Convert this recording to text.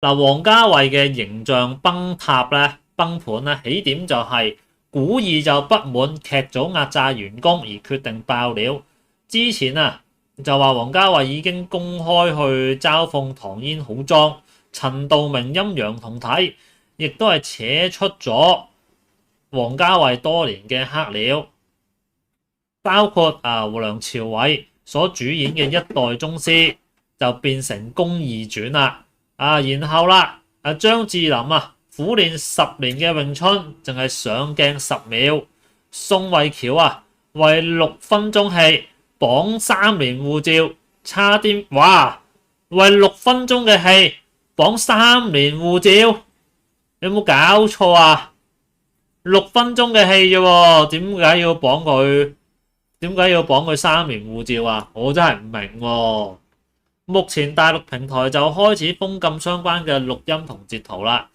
嗱，王家衛嘅形象崩塌咧、崩盤咧，起點就係古二就不滿劇組壓榨員工而決定爆料。之前啊就話王家衛已經公開去嘲諷唐嫣好裝，陳道明陰陽同體，亦都係扯出咗王家衛多年嘅黑料，包括梁朝偉所主演嘅《一代宗師》就變成宮二傳啦。然後啦，張智霖苦練10年嘅詠春，淨係上鏡10秒。宋慧喬為6分鐘戲綁3年護照，差啲為6分鐘嘅戲綁3年護照，有冇搞錯啊？6分鐘嘅戲啫喎，點解要綁佢？點解要綁佢3年護照啊？我真係唔明喎。目前大陸平台就開始封禁相關嘅錄音同截圖啦。